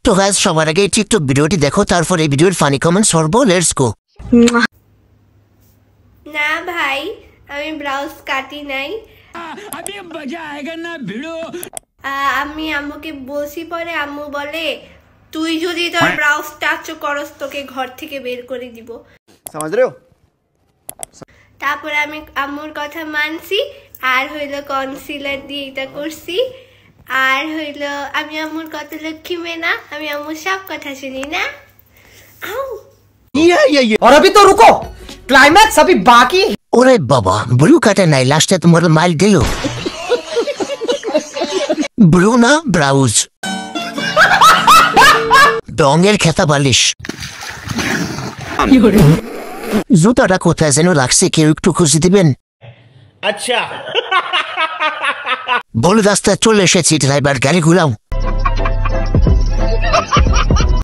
তো গাইস সবার আগে এই টিকটক ভিডিওটি দেখো, তারপর এই ভিডিওর ফানি কমেন্টস করবো। Let's go. না ভাই, আমি ব্লাউজ কাটি নাই। अभी मजा आएगा ना भिड़ो। আমি আম্মুকে বলছি, পরে আম্মু বলে তুই যদি তোর ব্লাউজ টাচ করস তোকে ঘর থেকে বের করে দিব। समझ रहे हो? তারপরে আমি আম্মুর কথা মানছি, আর হইলো কনসিলার দিয়ে এটা করছি, আর হইলো আমি আম্মুর কত লক্ষ্মী মেয়ে না, আমি আম্মুর সব কথা শুনি না। আউ और अभी तो रुको, क्लाइमैक्स अभी बाकी। ওরে বাবা, ব্লু কাটে নাই, লাস্টে তোমার মাইল দিল। ব্লু না ব্লাউজ, ডঙের খেতা বালিশ। জুতাটা কোথায় যেন লাগছে, কেউ একটু খুঁজে দিবেন? अच्छा বলে রাস্তায় চলে এসেছি, ড্রাইভার গাড়ি ঘুরাও।